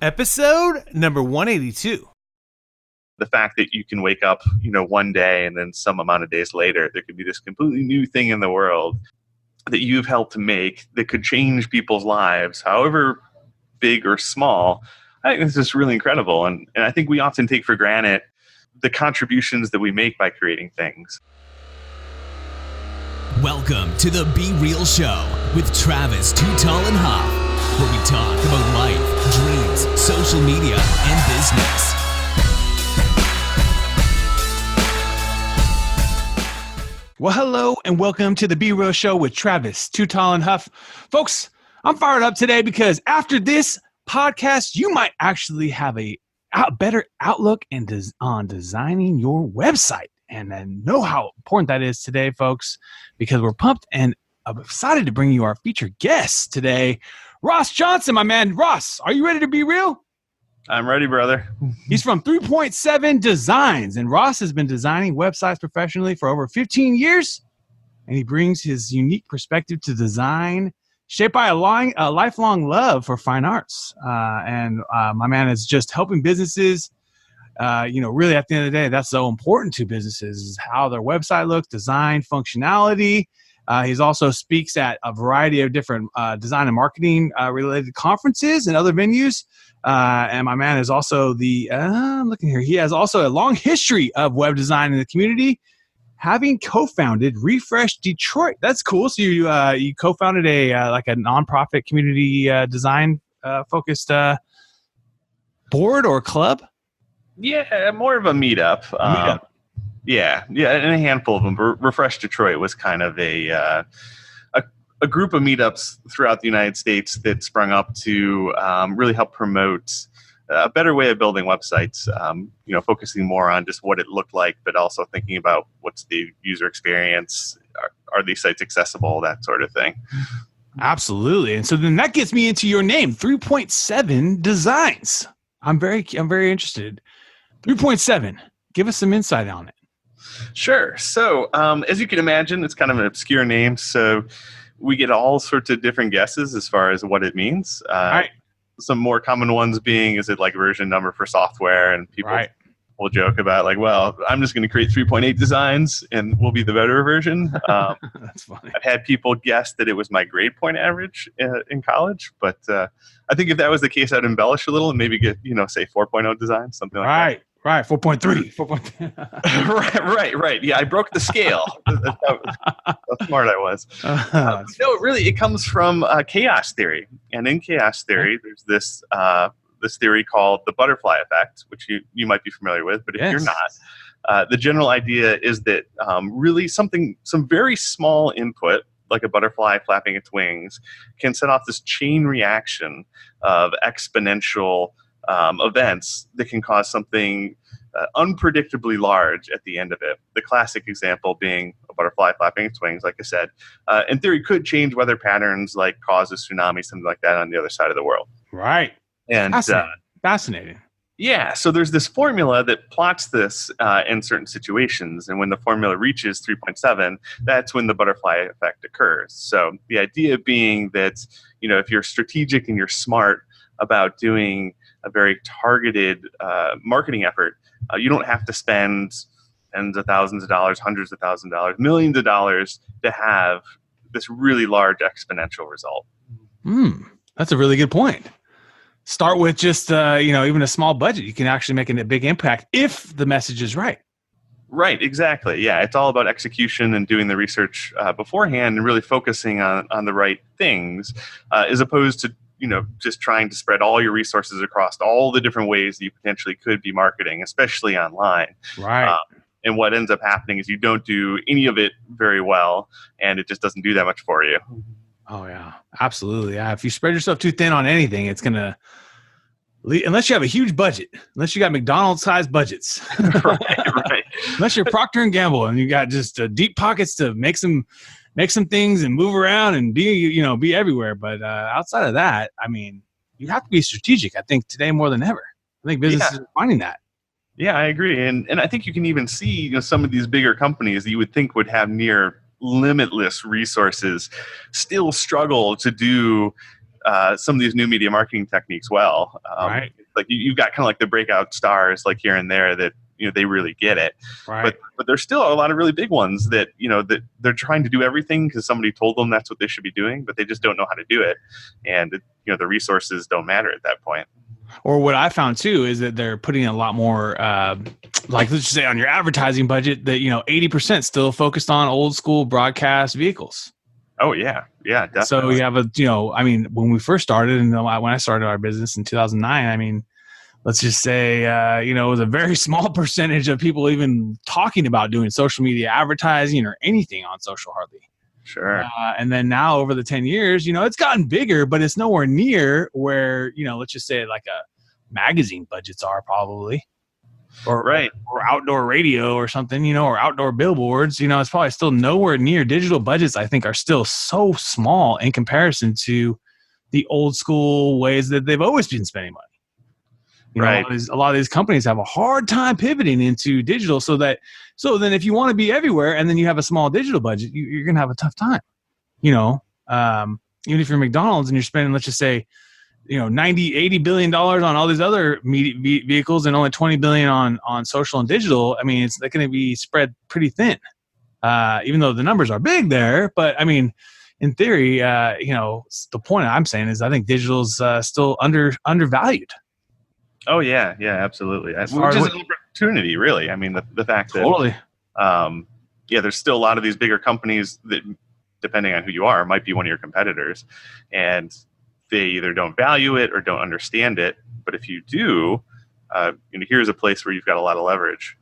Episode number 182. The fact that you can wake up, one day and then some amount of days later, there could be this completely new thing in the world that you've helped to make that could change people's lives, however big or small. I think it's just really incredible. And I think we often take for granted the contributions that we make by creating things. Welcome to the Be Real Show with Travis Too Tall and Huff, where we talk about life, dreams, social media, and business. Well, hello and welcome to the Be Real Show with Travis Too Tall and Huff. Folks, I'm fired up today because after this podcast, you might actually have a better outlook on designing your website. And I know how important that is today, folks, because we're pumped and I'm excited to bring you our featured guest today, Ross Johnson, my man. Ross, are you ready to be real? I'm ready, brother. He's from 3.7 Designs, and Ross has been designing websites professionally for over 15 years, and he brings his unique perspective to design, shaped by a lifelong love for fine arts. My man is just helping businesses. Really at the end of the day, that's so important to businesses is how their website looks, design, functionality. He's also speaks at a variety of different design and marketing related conferences and other venues. And my man is also I'm looking here. He has also a long history of web design in the community, having co-founded Refresh Detroit. That's cool. So you co-founded a nonprofit community design focused board or club. Yeah, more of a meetup. Yeah, and a handful of them. Refresh Detroit was kind of a group of meetups throughout the United States that sprung up to really help promote a better way of building websites, focusing more on just what it looked like, but also thinking about what's the user experience, are these sites accessible, that sort of thing. Absolutely. And so then that gets me into your name, 3.7 Designs. I'm very interested. 3.7, give us some insight on it. Sure. So as you can imagine, it's kind of an obscure name. So we get all sorts of different guesses as far as what it means. Right. Some more common ones being, is it like version number for software? And people will joke about I'm just going to create 3.8 designs and we'll be the better version. That's funny. I've had people guess that it was my grade point average in college. But I think if that was the case, I'd embellish a little and maybe get, say 4.0 design, something like that. Right, 4.3. Right. Yeah, I broke the scale. That's how smart I was. No, really, it comes from chaos theory. And in chaos theory, there's this theory called the butterfly effect, which you might be familiar with, but if you're not, the general idea is that really some very small input, like a butterfly flapping its wings, can set off this chain reaction of exponential events that can cause something unpredictably large at the end of it. The classic example being a butterfly flapping its wings, like I said, in theory could change weather patterns, like cause a tsunami, something like that on the other side of the world. Right. And fascinating. Yeah. So there's this formula that plots this in certain situations. And when the formula reaches 3.7, that's when the butterfly effect occurs. So the idea being that, if you're strategic and you're smart about doing a very targeted marketing effort, you don't have to spend tens of thousands of dollars, hundreds of thousands of dollars, millions of dollars to have this really large exponential result. That's a really good point. Start with just, even a small budget. You can actually make a big impact if the message is right. Right, exactly. Yeah, it's all about execution and doing the research beforehand and really focusing on the right things as opposed to just trying to spread all your resources across all the different ways that you potentially could be marketing, especially online. Right. And what ends up happening is you don't do any of it very well, and it just doesn't do that much for you. Oh, yeah. Absolutely. Yeah. If you spread yourself too thin on anything, it's going to, unless you have a huge budget, unless you got McDonald's-sized budgets. Right. Unless you're Procter & Gamble and you got just deep pockets to make some things and move around and be everywhere. But outside of that, you have to be strategic. I think today more than ever. I think businesses are finding that. Yeah, I agree. And I think you can even see some of these bigger companies that you would think would have near limitless resources still struggle to do some of these new media marketing techniques well. Right. Like you've got kind of like the breakout stars like here and there that, they really get it. Right. But there's still a lot of really big ones that, that they're trying to do everything because somebody told them that's what they should be doing, but they just don't know how to do it. And, the resources don't matter at that point. Or what I found too is that they're putting a lot more, like let's just say on your advertising budget that, 80% still focused on old school broadcast vehicles. Oh yeah. Yeah, definitely. So you have when we first started and when I started our business in 2009, let's just say, it was a very small percentage of people even talking about doing social media advertising or anything on social hardly. Sure. And then now over the 10 years, it's gotten bigger, but it's nowhere near where, let's just say like a magazine budgets are probably, or outdoor radio or something, or outdoor billboards, it's probably still nowhere near. Digital budgets, I think, are still so small in comparison to the old school ways that they've always been spending money. Right. A lot of these companies have a hard time pivoting into digital so then if you want to be everywhere and then you have a small digital budget, you're going to have a tough time, even if you're McDonald's and you're spending, let's just say, $80 billion on all these other vehicles and only 20 billion on social and digital. It's going to be spread pretty thin, even though the numbers are big there. But in theory, the point I'm saying is I think digital's still undervalued. Oh yeah, absolutely. Which is an opportunity, really. The fact that totally. There's still a lot of these bigger companies that, depending on who you are, might be one of your competitors, and they either don't value it or don't understand it. But if you do, here's a place where you've got a lot of leverage.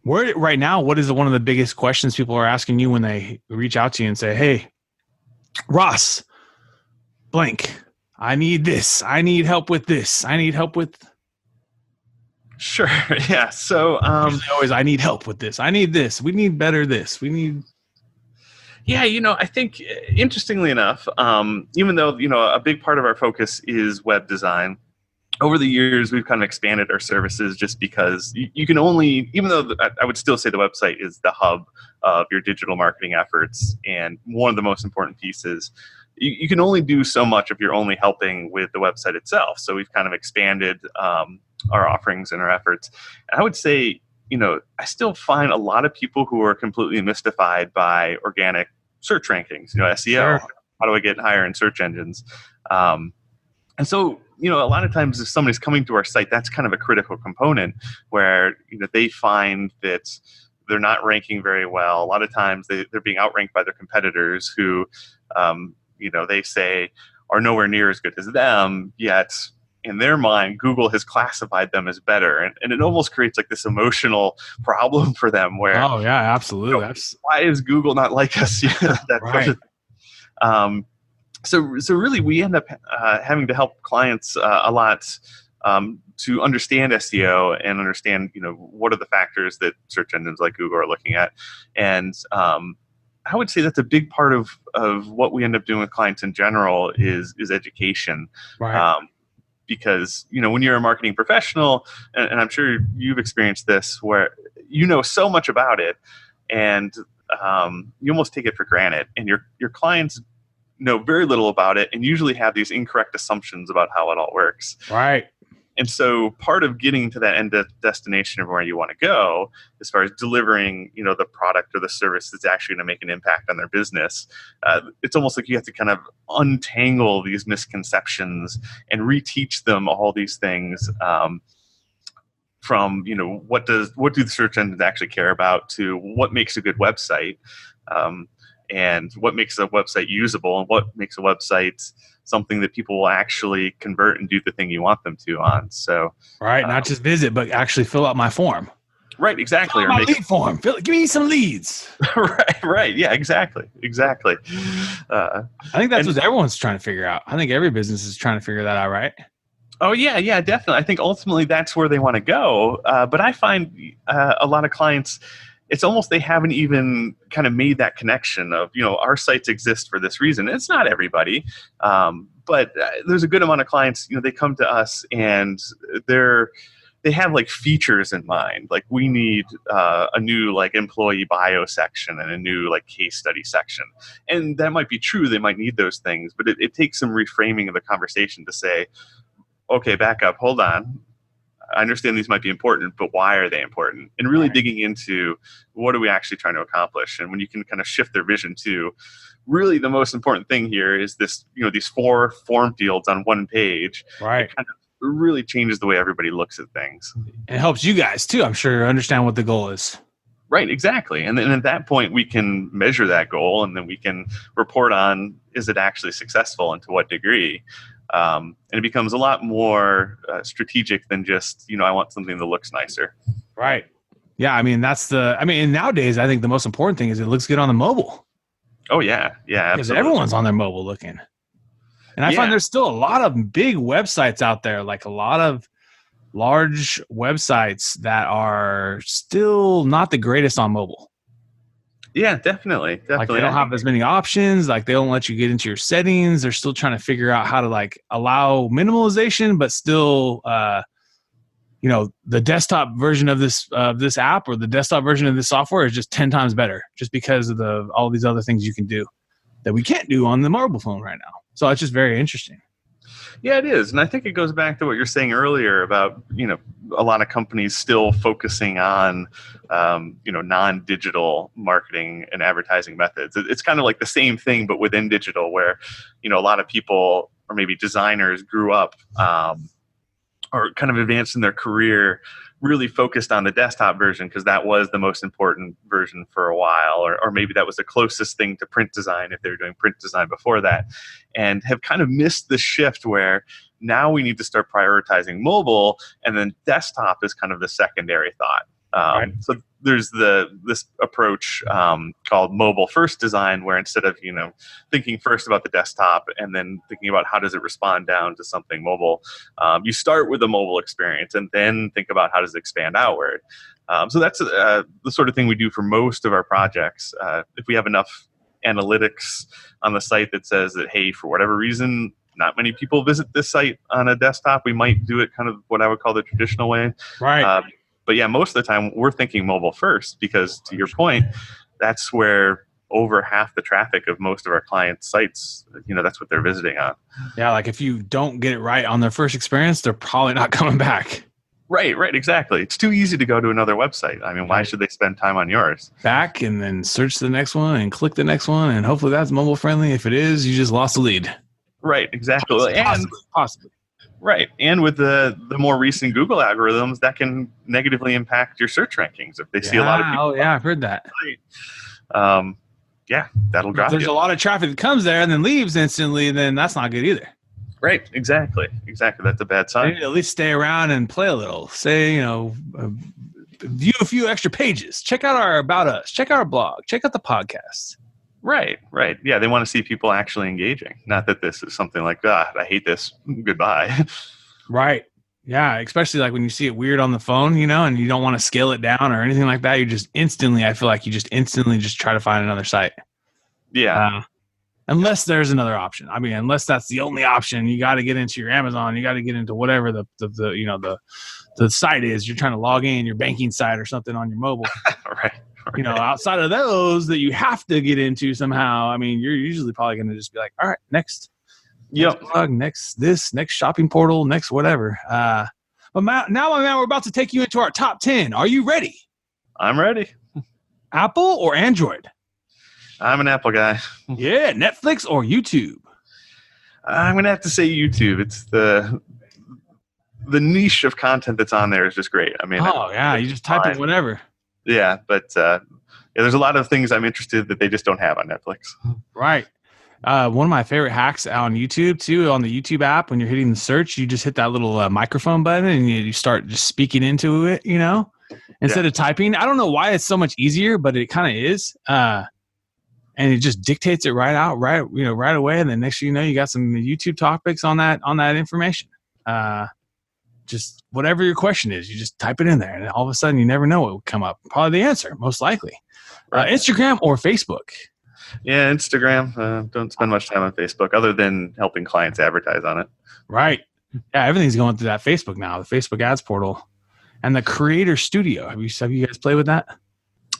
Where right now, what is one of the biggest questions people are asking you when they reach out to you and say, "Hey, Ross, blank. I need this. I need help with this. I need help with." Sure. Yeah. So, always, I need help with this. I need this. We need better this. We need. Yeah. I think interestingly enough, even though, a big part of our focus is web design, over the years, we've kind of expanded our services just because you can only, even though I would still say the website is the hub of your digital marketing efforts and one of the most important pieces, you can only do so much if you're only helping with the website itself. So we've kind of expanded our offerings and our efforts. And I would say, I still find a lot of people who are completely mystified by organic search rankings, SEO. Sure. How do I get higher in search engines? And so, a lot of times if somebody's coming to our site, that's kind of a critical component where, they find that they're not ranking very well. A lot of times they're being outranked by their competitors who, they say are nowhere near as good as them, yet in their mind, Google has classified them as better. And it almost creates like this emotional problem for them where, oh yeah, absolutely. Why is Google not like us? That right. So really we end up having to help clients a lot to understand SEO and understand, what are the factors that search engines like Google are looking at. And I would say that's a big part of what we end up doing with clients in general is education. Right. Because, when you're a marketing professional, and I'm sure you've experienced this, where so much about it and you almost take it for granted. And your clients know very little about it and usually have these incorrect assumptions about how it all works. Right. And so part of getting to that end destination of where you want to go, as far as delivering, the product or the service that's actually going to make an impact on their business, it's almost like you have to kind of untangle these misconceptions and reteach them all these things from, what do the search engines actually care about to what makes a good website, and what makes a website usable and what makes a website something that people will actually convert and do the thing you want them to on. So, right, not just visit, but actually fill out my form. Right, exactly. Fill out my lead form. Give me some leads. Right. Yeah, exactly. I think that's what everyone's trying to figure out. I think every business is trying to figure that out, right? Oh, yeah, definitely. I think ultimately that's where they want to go. But I find a lot of clients, it's almost they haven't even kind of made that connection of, our sites exist for this reason. It's not everybody, but there's a good amount of clients, they come to us and they're they have like features in mind. Like we need a new like employee bio section and a new like case study section. And that might be true. They might need those things, but it takes some reframing of the conversation to say, okay, back up, hold on. I understand these might be important, but why are they important? And really digging into what are we actually trying to accomplish? And when you can kind of shift their vision to really the most important thing here is this, these 4 form fields on one page. Right. It kind of really changes the way everybody looks at things. And it helps you guys too, I'm sure, understand what the goal is. Right, exactly. And then at that point, we can measure that goal, and then we can report on, is it actually successful and to what degree? And it becomes a lot more strategic than just, I want something that looks nicer. Right. Yeah. I mean, and nowadays, I think the most important thing is it looks good on the mobile. Oh, yeah. Yeah, because everyone's on their mobile looking. And I find there's still a lot of big websites out there, like a lot of large websites that are still not the greatest on mobile. Yeah, definitely. Like they don't have as many options. Like they don't let you get into your settings. They're still trying to figure out how to like allow minimalization, but still, the desktop version of this app or the desktop version of this software is just 10 times better, just because of all these other things you can do that we can't do on the mobile phone right now. So it's just very interesting. Yeah, it is. And I think it goes back to what you're saying earlier about, a lot of companies still focusing on, non-digital marketing and advertising methods. It's kind of like the same thing, but within digital where, a lot of people or maybe designers grew up or kind of advanced in their career really focused on the desktop version because that was the most important version for a while, or maybe that was the closest thing to print design if they were doing print design before that, and have kind of missed the shift where now we need to start prioritizing mobile, and then desktop is kind of the secondary thought. Right. So there's this approach called mobile first design, where instead of thinking first about the desktop and then thinking about how does it respond down to something mobile, you start with the mobile experience and then think about how does it expand outward. So that's the sort of thing we do for most of our projects. If we have enough analytics on the site that says that, hey, for whatever reason, not many people visit this site on a desktop, we might do it kind of what I would call the traditional way. Right. But yeah, most of the time we're thinking mobile first because, to your point, that's where over half the traffic of most of our clients' sites, that's what they're visiting on. Yeah, like if you don't get it right on their first experience, they're probably not coming back. Right, exactly. It's too easy to go to another website. I mean, why should they spend time on yours? Back and then search the next one and click the next one, and hopefully that's mobile friendly. If it is, you just lost the lead. Right, exactly. Possibly. Right. And with the more recent Google algorithms, that can negatively impact your search rankings if they see a lot of people. Oh, yeah, I've heard that. That'll drop There's a lot of traffic that comes there and then leaves instantly, then that's not good either. Right. Exactly. That's a bad sign. Maybe at least stay around and play a little. Say, view a few extra pages. Check out our About Us. Check out our blog. Check out the podcast. Right. Yeah, they want to see people actually engaging. Not that this is something like, I hate this. Goodbye. Right. Yeah, especially like when you see it weird on the phone, and you don't want to scale it down or anything like that. I feel like you just instantly try to find another site. Yeah. Unless there's another option. I mean, unless that's the only option, you got to get into your Amazon. You got to get into whatever the site is. You're trying to log in your banking site or something on your mobile. Right. Outside of those that you have to get into somehow, I mean, you're usually probably going to just be like, all right, next. Yep. Next shopping portal, next whatever. But now, my man, we're about to take you into our top 10. Are you ready? I'm ready. Apple or Android? I'm an Apple guy. Yeah, Netflix or YouTube? I'm going to have to say YouTube. It's the niche of content that's on there is just great. I mean, you just type in whatever. Yeah, but there's a lot of things I'm interested that they just don't have on Netflix. Right. One of my favorite hacks on YouTube too, on the YouTube app, when you're hitting the search, you just hit that little microphone button and you start just speaking into it, instead of typing. I don't know why it's so much easier, but it kind of is. And it just dictates it right away. And then next thing you know, you got some YouTube topics on that information. Just whatever your question is, you just type it in there, and all of a sudden, you never know what will come up. Probably the answer, most likely. Right. Instagram or Facebook? Yeah, Instagram. Don't spend much time on Facebook, other than helping clients advertise on it. Right. Yeah, everything's going through that Facebook now. The Facebook ads portal. and the Creator Studio. Have you guys played with that?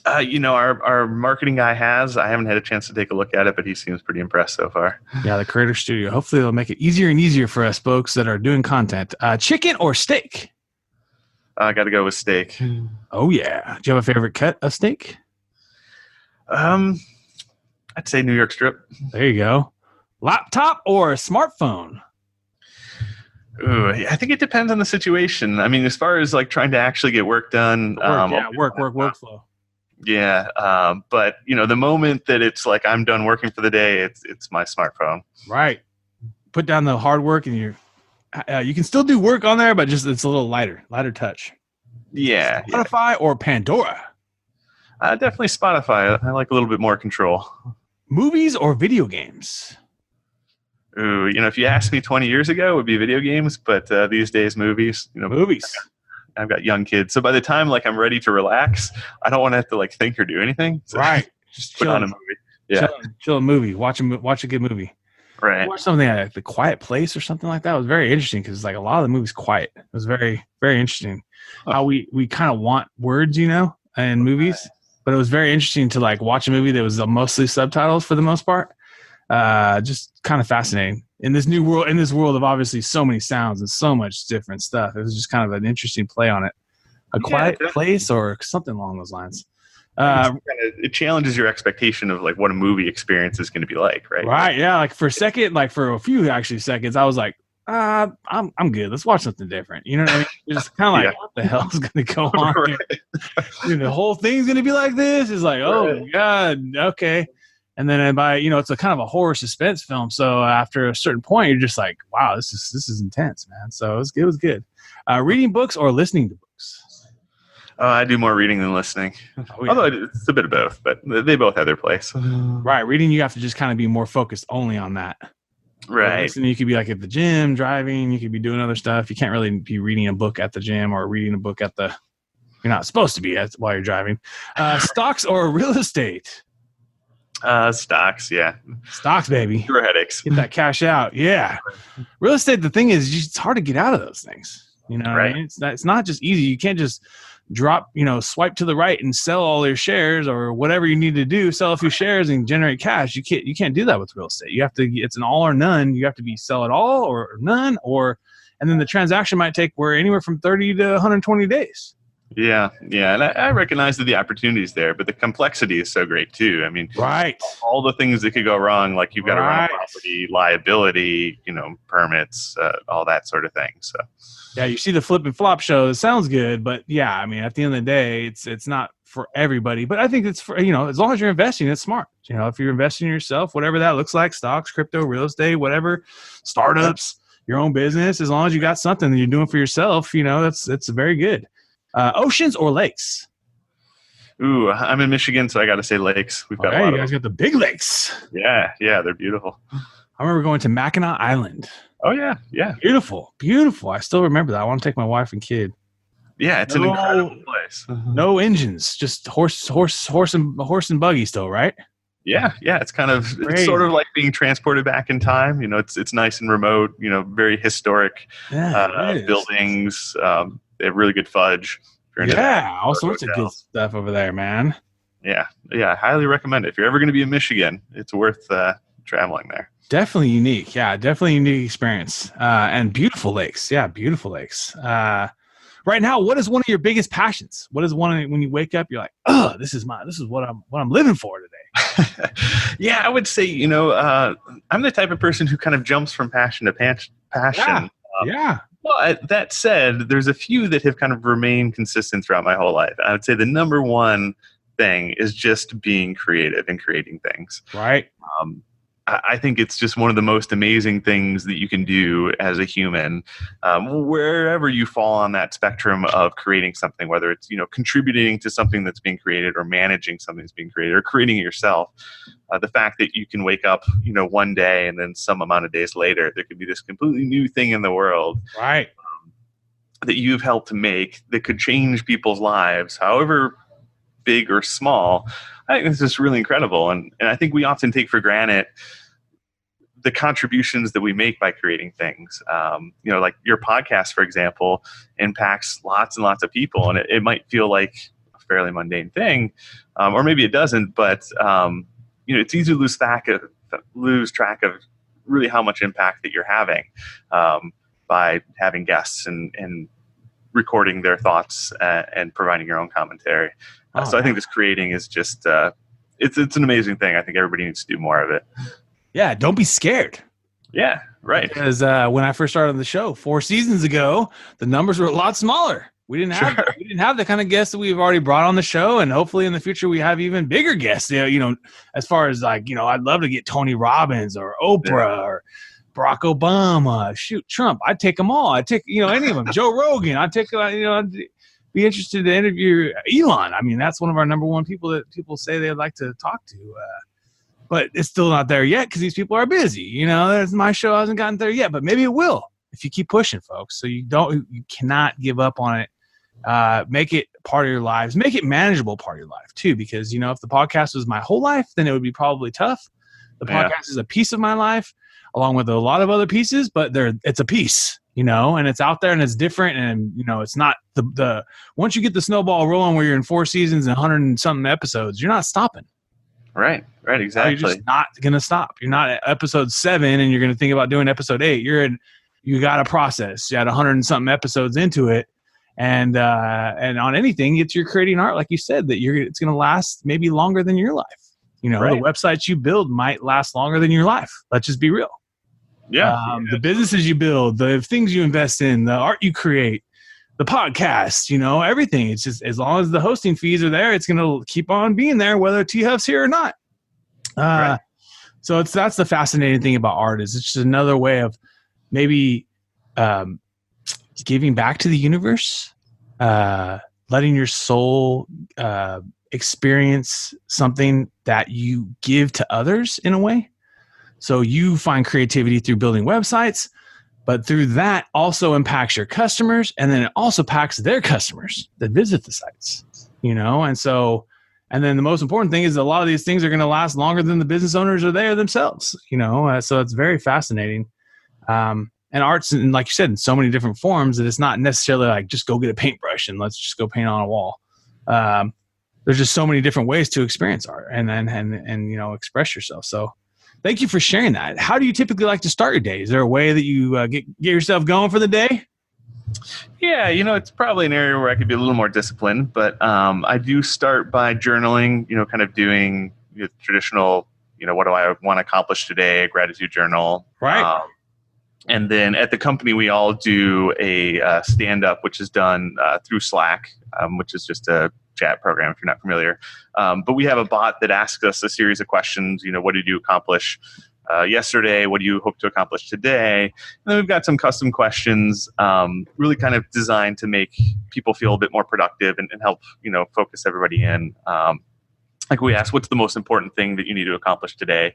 Our marketing guy has. I haven't had a chance to take a look at it, but he seems pretty impressed so far. Yeah, the Creator Studio. Hopefully they'll make it easier and easier for us folks that are doing content. Chicken or steak? I got to go with steak. Oh, yeah. Do you have a favorite cut of steak? I'd say New York strip. There you go. Laptop or smartphone? Ooh, I think it depends on the situation. I mean, as far as like trying to actually get work done. Workflow. Yeah. But, the moment that it's like I'm done working for the day, it's my smartphone. Right. Put down the hard work and you can still do work on there, but just it's a little lighter touch. Yeah. Spotify or Pandora? Definitely Spotify. I like a little bit more control. Movies or video games? Ooh, if you asked me 20 years ago, it would be video games, but these days, movies. Movies. I've got young kids, so by the time like I'm ready to relax, I don't want to have to like think or do anything. So right. Just put on a movie. Yeah. Chill a movie. Watch a good movie. Right. Watch something like The Quiet Place or something like that. It was very interesting because like a lot of the movie's quiet. It was very, very interesting how we kind of want words, in movies. But it was very interesting to like watch a movie that was mostly subtitles for the most part. Just kind of fascinating in this new world, in this world of obviously so many sounds and so much different stuff. It was just kind of an interesting play on it. Quiet Place or something along those lines. It challenges your expectation of like what a movie experience is going to be like, right? Right. Yeah. Like for a second, like for a few actually seconds, I was like, I'm good. Let's watch something different. You know what I mean? It's kind of like, what the hell is going to go on right. here? The whole thing's going to be like this. It's like, oh my God. Okay. And then it's a kind of a horror suspense film. So after a certain point, you're just like, wow, this is intense, man. So it was good. Reading books or listening to books? I do more reading than listening. Oh, yeah. Although it's a bit of both, but they both have their place. Right. Reading, you have to just kind of be more focused only on that. Right. Listening, you could be like at the gym, driving. You could be doing other stuff. You can't really be reading a book at the gym or reading a book you're not supposed to be while you're driving. Stocks or real estate? Stocks, yeah. Stocks, baby. Your headaches. Get that cash out. Yeah. Real estate, the thing is, it's hard to get out of those things. Right. I mean? It's not just easy. You can't just drop, swipe to the right and sell all your shares or whatever you need to do, sell a few shares and generate cash. You can't do that with real estate. You have to, it's an all or none. You have to be sell it all or none, and then the transaction might take anywhere from 30 to 120 days. Yeah. And I recognize that the opportunity is there, but the complexity is so great too. I mean, right. All the things that could go wrong, like you've got to run a property, liability, permits, all that sort of thing. So, yeah, you see the flip and flop show. It sounds good, but yeah, I mean, at the end of the day, it's not for everybody. But I think it's for as long as you're investing, it's smart. If you're investing in yourself, whatever that looks like, stocks, crypto, real estate, whatever, startups, your own business, as long as you got something that you're doing for yourself, that's very good. Oceans or lakes? Ooh, I'm in Michigan, so I got to say lakes. We've got a lot. You guys got the big lakes. Yeah, they're beautiful. I remember going to Mackinac Island. Oh yeah. Beautiful. I still remember that. I want to take my wife and kid. Yeah, it's an incredible place. No engines, just horse and buggy still, right? Yeah. It's kind of it's sort of like being transported back in time. It's nice and remote. Very historic buildings. They have really good fudge. Yeah, all sorts of good stuff over there, man. Yeah, I highly recommend it. If you're ever going to be in Michigan, it's worth traveling there. Definitely unique. Yeah, definitely unique experience. And beautiful lakes. Yeah, beautiful lakes. Right now, what is one of your biggest passions? What is one when you wake up, you're like, oh, this is what I'm living for today? Yeah, I would say, I'm the type of person who kind of jumps from passion to passion. Yeah. But that said, there's a few that have kind of remained consistent throughout my whole life. I would say the number one thing is just being creative and creating things. Right. I think it's just one of the most amazing things that you can do as a human, wherever you fall on that spectrum of creating something, whether it's, contributing to something that's being created or managing something that's being created or creating it yourself. The fact that you can wake up, one day and then some amount of days later, there could be this completely new thing in the world. Right. That you've helped to make that could change people's lives, however big or small. I think this is really incredible. And I think we often take for granted the contributions that we make by creating things. Like your podcast, for example, impacts lots and lots of people, and it might feel like a fairly mundane thing, or maybe it doesn't, but it's easy to lose track of really how much impact that you're having by having guests and recording their thoughts and providing your own commentary. So I think this creating is just it's an amazing thing. I think everybody needs to do more of it. Yeah, don't be scared. Yeah, right. Because when I first started on the show 4 seasons ago, the numbers were a lot smaller. We didn't have the kind of guests that we've already brought on the show, and hopefully in the future we have even bigger guests. As far as I'd love to get Tony Robbins or Oprah or Barack Obama, Trump. I'd take them all. I'd take any of them. Joe Rogan. I'd take I'd be interested to interview Elon. I mean, that's one of our number one people that people say they'd like to talk to. But it's still not there yet because these people are busy. My show hasn't gotten there yet, but maybe it will if you keep pushing, folks. So you cannot give up on it. Make it part of your lives. Make it manageable part of your life too, because if the podcast was my whole life, then it would be probably tough. The podcast is a piece of my life, along with a lot of other pieces, but it's a piece, and it's out there and it's different, and it's not the once you get the snowball rolling where you're in 4 seasons and 100 and something episodes, you're not stopping. Right, exactly. You're just not gonna stop. You're not at episode 7 and you're gonna think about doing episode 8. You got to process. You had 100 and something episodes into it. And on anything, you're creating art, like you said, that it's going to last maybe longer than your life. The websites you build might last longer than your life. Let's just be real. Yeah. The businesses you build, the things you invest in, the art you create, the podcast, everything. It's just as long as the hosting fees are there, it's going to keep on being there, whether T-Hub's here or not. So that's the fascinating thing about art is it's just another way of maybe giving back to the universe, letting your soul experience something that you give to others in a way. So you find creativity through building websites, but through that also impacts your customers, and then it also impacts their customers that visit the sites, and then the most important thing is a lot of these things are going to last longer than the business owners are there themselves, so it's very fascinating. And art's, and like you said, in so many different forms that it's not necessarily like just go get a paintbrush and let's just go paint on a wall. There's just so many different ways to experience art and express yourself. So thank you for sharing that. How do you typically like to start your day? Is there a way that you get yourself going for the day? Yeah, it's probably an area where I could be a little more disciplined, but I do start by journaling, kind of doing traditional, what do I want to accomplish today, a gratitude journal. Right. And then at the company, we all do a stand-up, which is done through Slack, which is just a chat program if you're not familiar. But we have a bot that asks us a series of questions. What did you accomplish yesterday? What do you hope to accomplish today? And then we've got some custom questions, really kind of designed to make people feel a bit more productive and help, focus everybody in. Like we asked, what's the most important thing that you need to accomplish today?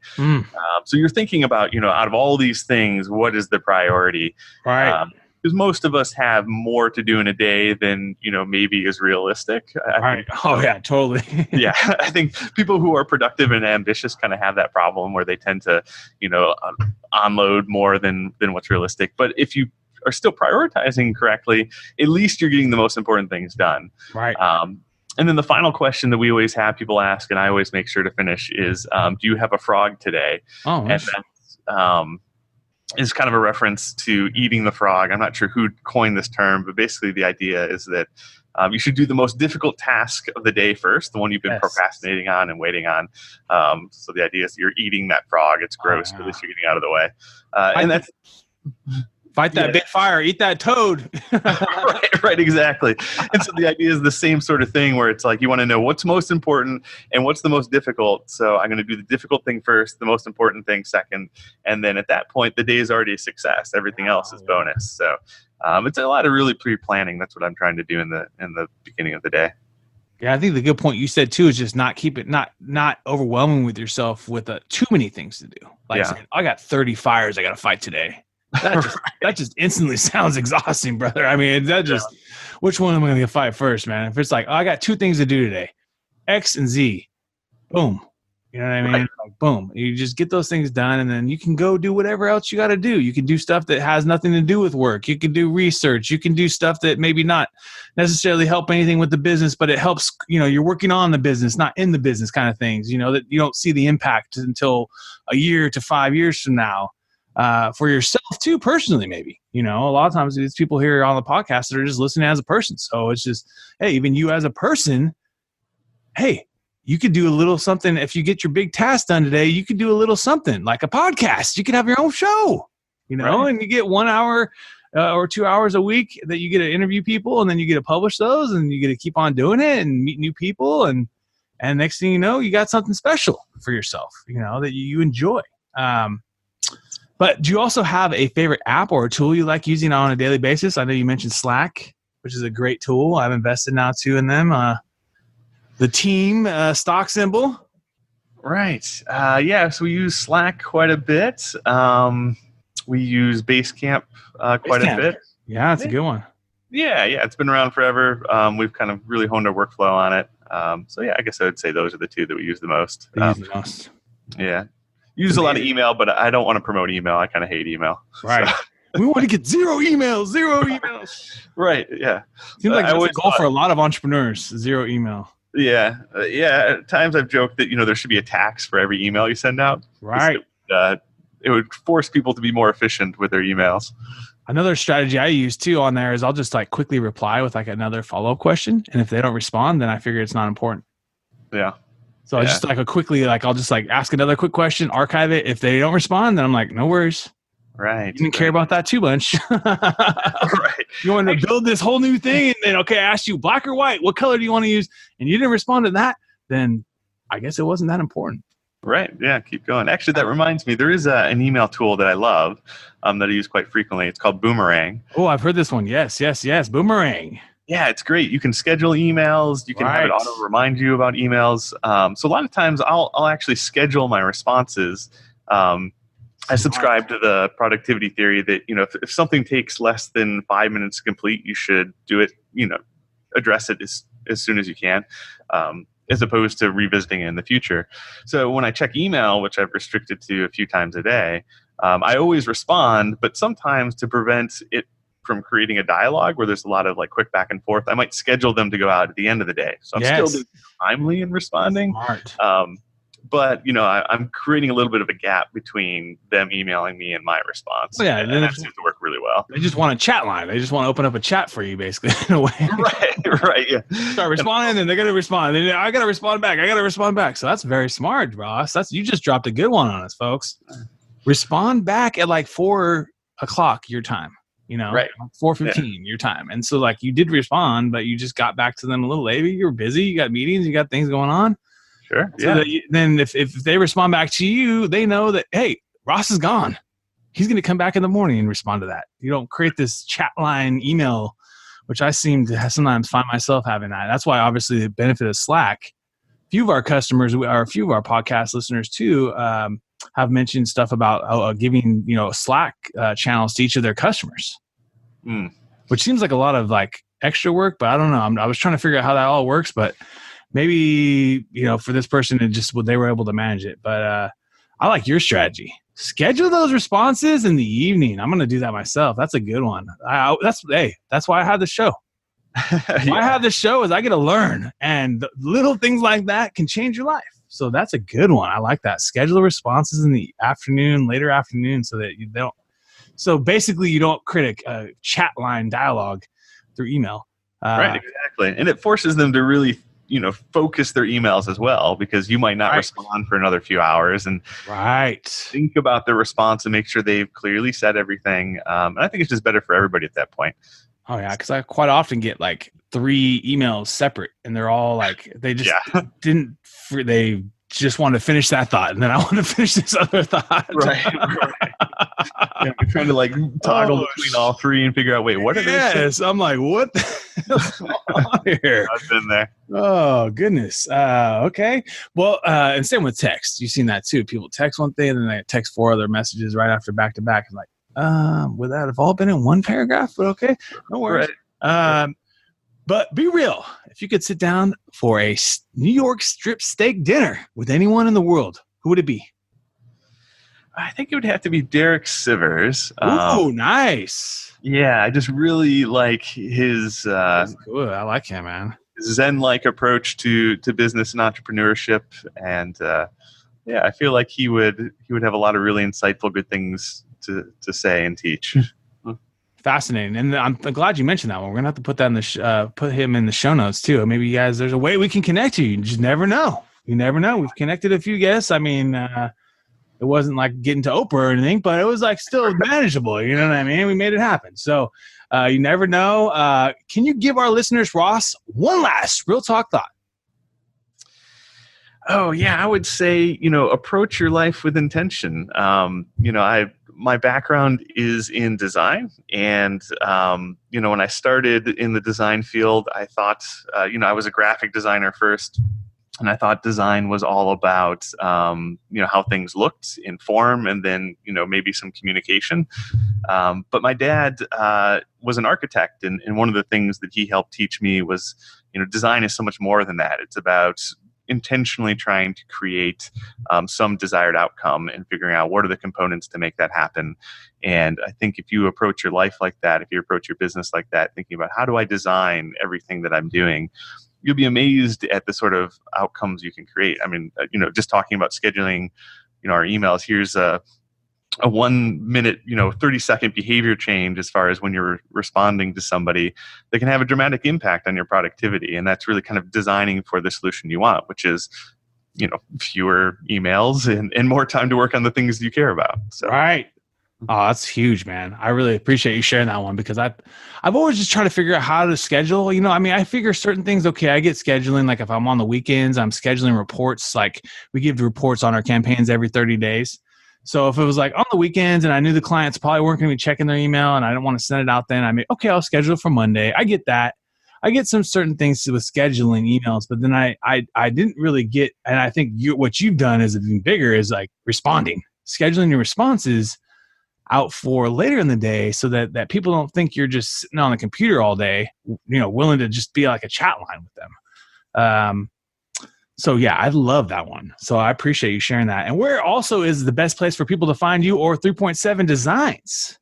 So you're thinking about, out of all these things, what is the priority? Right. Because most of us have more to do in a day than, maybe is realistic. Right. Yeah, totally. Yeah. I think people who are productive and ambitious kind of have that problem where they tend to, unload more than what's realistic. But if you are still prioritizing correctly, at least you're getting the most important things done. Right. And then the final question that we always have people ask, and I always make sure to finish, is, do you have a frog today? Oh, nice. And that is kind of a reference to eating the frog. I'm not sure who coined this term, but basically the idea is that you should do the most difficult task of the day first, the one you've been procrastinating on and waiting on. So the idea is you're eating that frog. It's gross, but at least you're getting out of the way. And that's... Fight that big fire, eat that toad. right, exactly. And so the idea is the same sort of thing where it's like you want to know what's most important and what's the most difficult. So I'm going to do the difficult thing first, the most important thing second. And then at that point, the day is already a success. Everything else is bonus. So it's a lot of really pre-planning. That's what I'm trying to do in the beginning of the day. Yeah, I think the good point you said too is just not overwhelming with yourself with too many things to do. Like saying, I got 30 fires I got to fight today. That just instantly sounds exhausting, brother. I mean, which one am I going to fight first, man? If it's like, I got 2 things to do today, X and Z, boom. You know what I mean? Like, boom, you just get those things done, and then you can go do whatever else you got to do. You can do stuff that has nothing to do with work. You can do research. You can do stuff that maybe not necessarily help anything with the business, but it helps, you're working on the business, not in the business kind of things, that you don't see the impact until a year to 5 years from now. For yourself too, personally, maybe, a lot of times these people here on the podcast that are just listening as a person. So it's just, hey, even you as a person, hey, you could do a little something. If you get your big task done today, you could do a little something like a podcast. You could have your own show, Right. and you get 1 hour or 2 hours a week that you get to interview people, and then you get to publish those, and you get to keep on doing it and meet new people. And next thing you know, you got something special for yourself, that you enjoy. But do you also have a favorite app or a tool you like using on a daily basis? I know you mentioned Slack, which is a great tool. I've invested now too in them. The team stock symbol. Right. So we use Slack quite a bit. We use Basecamp quite a bit. Yeah, it's a good one. Yeah. It's been around forever. We've kind of really honed our workflow on it. I guess I would say those are the two that we use the most. Yeah. Use a lot of email, but I don't want to promote email. I kind of hate email. Right. So. We want to get zero emails. Right. Yeah. Seems like that's a goal for a lot of entrepreneurs. Zero email. Yeah. At times I've joked that, there should be a tax for every email you send out. Right. It would force people to be more efficient with their emails. Another strategy I use too on there is I'll just quickly reply with another follow-up question. And if they don't respond, then I figure it's not important. Yeah. So I just I'll just ask another quick question, archive it. If they don't respond, then I'm like, no worries. Right. You didn't care about that too much. Right. You want to build this whole new thing, and then, I asked you black or white, what color do you want to use? And you didn't respond to that, then I guess it wasn't that important. Right. Yeah. Keep going. Actually, that reminds me, there is an email tool that I love that I use quite frequently. It's called Boomerang. Oh, I've heard this one. Yes. Boomerang. Yeah, it's great. You can schedule emails. You can have it auto remind you about emails. So a lot of times I'll actually schedule my responses. I subscribe to the productivity theory that, if something takes less than 5 minutes to complete, you should do it, address it as soon as you can, as opposed to revisiting it in the future. So when I check email, which I've restricted to a few times a day, I always respond, but sometimes to prevent it from creating a dialogue where there's a lot of quick back and forth, I might schedule them to go out at the end of the day. So I'm still being timely in responding. Smart. But I'm creating a little bit of a gap between them emailing me and my response. Well, and that seems to work really well. They just want a chat line. They just want to open up a chat for you, basically, in a way. Right. Yeah. Start responding, and they're gonna respond. And I gotta respond back. So that's very smart, Ross. You just dropped a good one on us, folks. Respond back at 4 o'clock your time. Right. 4:15 your time. And so you did respond, but you just got back to them a little later. You were busy. You got meetings. You got things going on. Sure. So then if they respond back to you, they know that, hey, Ross is gone. He's going to come back in the morning and respond to that. You don't create this chat line email, which I seem to sometimes find myself having that. That's why obviously the benefit of Slack, a few of our customers or a few of our podcast listeners too, have mentioned stuff about giving, Slack channels to each of their customers, which seems like a lot of extra work, but I don't know. I was trying to figure out how that all works, but maybe, for this person, they were able to manage it. But I like your strategy. Schedule those responses in the evening. I'm going to do that myself. That's a good one. That's why I have the show. Why I have the show is I get to learn, and little things like that can change your life. So that's a good one. I like that. Schedule responses in the afternoon, later afternoon, so that you don't. So basically, you don't create a chat line dialogue through email. Right, exactly. And it forces them to really, focus their emails as well, because you might not respond for another few hours, and think about their response and make sure they've clearly said everything. And I think it's just better for everybody at that point. Oh yeah, because I quite often get 3 emails separate, and they're all they just they just want to finish that thought, and then I want to finish this other thought. Right. You're trying to toggle between all 3 and figure out, wait, what are they saying? Yes, I'm like, what the hell's going on here? I've been there. Oh, goodness. Okay. Well, and same with text. You've seen that too. People text one thing, and then they text 4 other messages right after back to back. I'm would that have all been in one paragraph? But okay, no worries. Right. But be real. if you could sit down for a New York strip steak dinner with anyone in the world, who would it be? I think it would have to be Derek Sivers. Ooh, nice. Yeah, I just really like his cool. I like him, man. Zen-like approach to business and entrepreneurship, and I feel like he would have a lot of really insightful, good things to say and teach. Fascinating, and I'm glad you mentioned that one. We're gonna have to put that in the put him in the show notes too. Maybe you guys, there's a way we can connect you. You just never know. You never know. We've connected a few guests. I mean, it wasn't like getting to Oprah or anything, but it was like still manageable. You know what I mean? We made it happen. So you never know. Can you give our listeners, Ross, one last real talk thought? Oh yeah, I would say, approach your life with intention. My background is in design, and when I started in the design field, I thought, I was a graphic designer first, and I thought design was all about, how things looked in form, and then, maybe some communication. But my dad was an architect, and one of the things that he helped teach me was, design is so much more than that. It's about intentionally trying to create some desired outcome and figuring out what are the components to make that happen. And I think if you approach your life like that, if you approach your business like that, thinking about how do I design everything that I'm doing, you'll be amazed at the sort of outcomes you can create. I mean, just talking about scheduling, our emails, here's a 1 minute, 30-second behavior change as far as when you're responding to somebody that can have a dramatic impact on your productivity. And that's really kind of designing for the solution you want, which is, fewer emails and more time to work on the things you care about. So. Right. Oh, that's huge, man. I really appreciate you sharing that one, because I've always just tried to figure out how to schedule. I figure certain things, okay, I get scheduling. Like if I'm on the weekends, I'm scheduling reports. Like we give the reports on our campaigns every 30 days. So if it was like on the weekends and I knew the clients probably weren't going to be checking their email and I didn't want to send it out then, I mean, okay, I'll schedule it for Monday. I get that. I get some certain things with scheduling emails, but then I didn't really get, and I think what you've done is even bigger, is like responding, scheduling your responses out for later in the day so that people don't think you're just sitting on the computer all day, willing to just be like a chat line with them. So yeah, I love that one. So I appreciate you sharing that. And where also is the best place for people to find you or 3.7 Designs?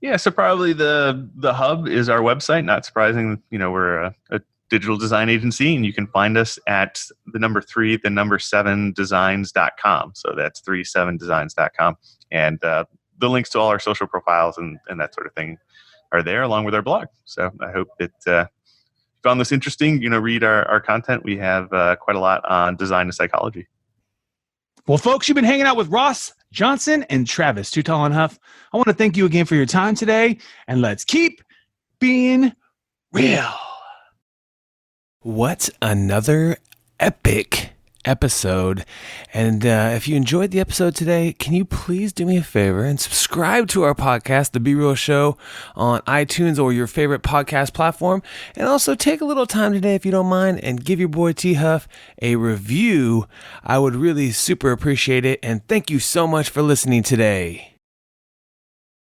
Yeah, so probably the hub is our website. Not surprising, we're a digital design agency, and you can find us at the number 7 designs.com. So that's 37designs.com. And the links to all our social profiles and that sort of thing are there, along with our blog. So I hope that found this interesting, read our content. We have quite a lot on design and psychology. Well, folks, you've been hanging out with Ross Johnson and Travis Too Tall and Huff. I want to thank you again for your time today, and let's keep being real. What another epic episode. And if you enjoyed the episode today, can you please do me a favor and subscribe to our podcast, The Be Real Show, on iTunes or your favorite podcast platform. And also take a little time today, if you don't mind, and give your boy T Huff a review. I would really super appreciate it. And thank you so much for listening today.